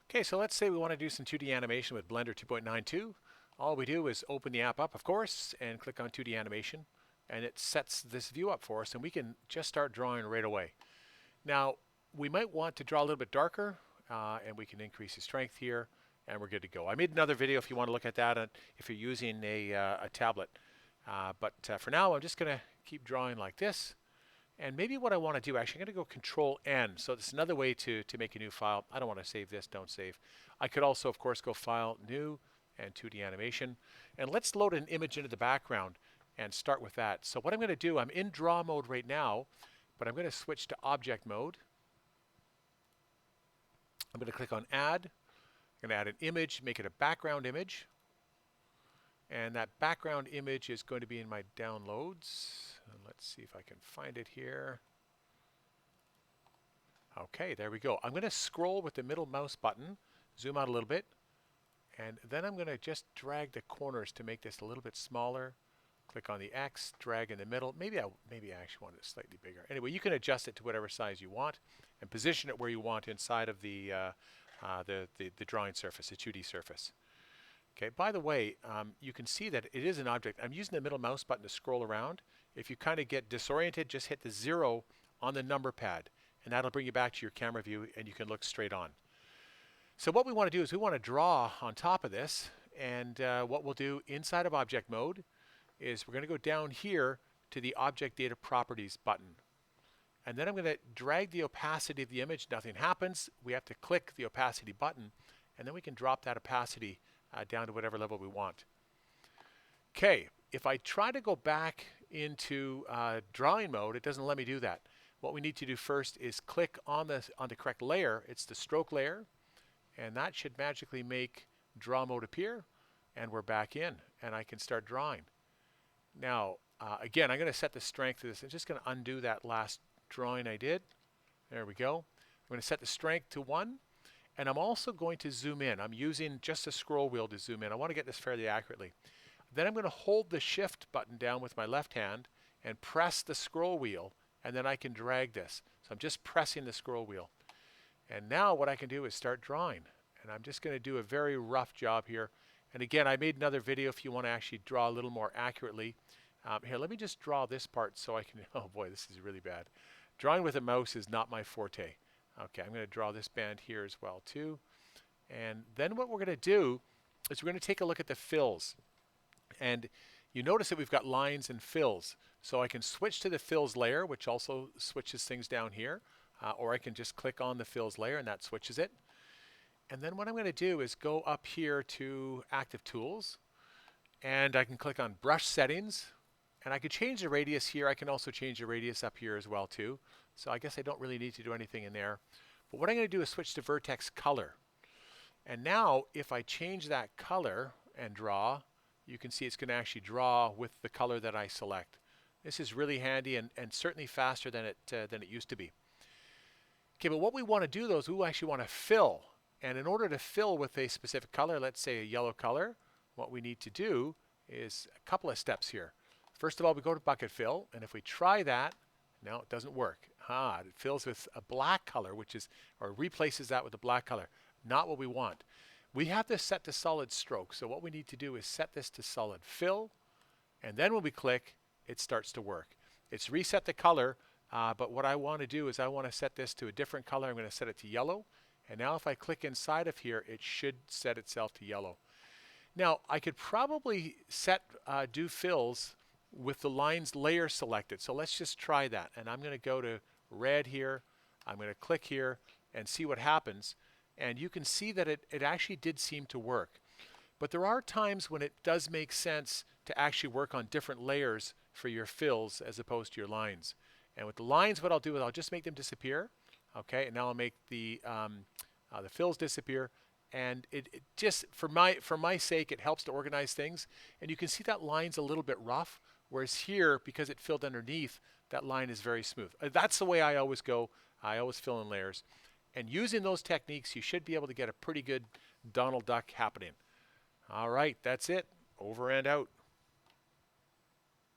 Okay, so let's say we want to do some 2D animation with Blender 2.92. All we do is open the app up, of course, and click on 2D animation, and it sets this view up for us, and we can just start drawing right away. Now, we might want to draw a little bit darker, and we can increase the strength here, and we're good to go. I made another video if you want to look at that if you're using a tablet. But for now, I'm just going to keep drawing like this. And maybe what I want to do, actually, I'm going to go Control N. So this is another way to make a new file. I don't want to save this, don't save. I could also, of course, go File, New, and 2D Animation. And let's load an image into the background and start with that. So what I'm going to do, I'm in draw mode right now, but I'm going to switch to object mode. I'm going to click on Add. I'm going to add an image, make it a background image. And that background image is going to be in my downloads. And let's see if I can find it here. Okay, there we go. I'm going to scroll with the middle mouse button, zoom out a little bit, and then I'm going to just drag the corners to make this a little bit smaller. Click on the X, drag in the middle. Maybe I actually want it slightly bigger. Anyway, you can adjust it to whatever size you want and position it where you want inside of the drawing surface, the 2D surface. Okay, by the way, you can see that it is an object. I'm using the middle mouse button to scroll around. If you kind of get disoriented, just hit the 0 on the number pad, and that'll bring you back to your camera view, and you can look straight on. So what we want to do is we want to draw on top of this, and what we'll do inside of object mode is we're going to go down here to the Object Data Properties button. And then I'm going to drag the opacity of the image. Nothing happens. We have to click the opacity button, and then we can drop that opacity down to whatever level we want. Okay, if I try to go back into drawing mode, it doesn't let me do that. What we need to do first is click on the correct layer. It's the stroke layer, and that should magically make draw mode appear, and we're back in, and I can start drawing. Now, again, I'm going to set the strength of this. I'm just going to undo that last drawing I did. There we go. I'm going to set the strength to 1. And I'm also going to zoom in. I'm using just a scroll wheel to zoom in. I want to get this fairly accurately. Then I'm going to hold the Shift button down with my left hand and press the scroll wheel, and then I can drag this. So I'm just pressing the scroll wheel. And now what I can do is start drawing. And I'm just going to do a very rough job here. And again, I made another video if you want to actually draw a little more accurately. Here, let me just draw this part so I can, oh boy, this is really bad. Drawing with a mouse is not my forte. Okay, I'm going to draw this band here as well too. And then what we're going to do is we're going to take a look at the fills. And you notice that we've got lines and fills. So I can switch to the fills layer, which also switches things down here. Or I can just click on the fills layer and that switches it. And then what I'm going to do is go up here to Active Tools. And I can click on Brush Settings. And I could change the radius here. I can also change the radius up here as well too. So I guess I don't really need to do anything in there. But what I'm going to do is switch to vertex color. And now if I change that color and draw, you can see it's going to actually draw with the color that I select. This is really handy and certainly faster than it used to be. Okay, but what we want to do though is we actually want to fill. And in order to fill with a specific color, let's say a yellow color, what we need to do is a couple of steps here. First of all, we go to bucket fill, and if we try that, no, it doesn't work. It fills with a black color, or replaces that with a black color. Not what we want. We have this set to solid stroke. So what we need to do is set this to solid fill, and then when we click, it starts to work. It's reset the color, but what I want to do is I want to set this to a different color. I'm going to set it to yellow, and now if I click inside of here, it should set itself to yellow. Now, I could probably do fills with the lines layer selected. So let's just try that. And I'm going to go to red here. I'm going to click here and see what happens. And you can see that it actually did seem to work. But there are times when it does make sense to actually work on different layers for your fills as opposed to your lines. And with the lines, what I'll do is I'll just make them disappear. Okay, and now I'll make the fills disappear. And it just, for my sake, it helps to organize things. And you can see that line's a little bit rough. Whereas here, because it filled underneath, that line is very smooth. That's the way I always go. I always fill in layers. And using those techniques, you should be able to get a pretty good Donald Duck happening. All right, that's it. Over and out.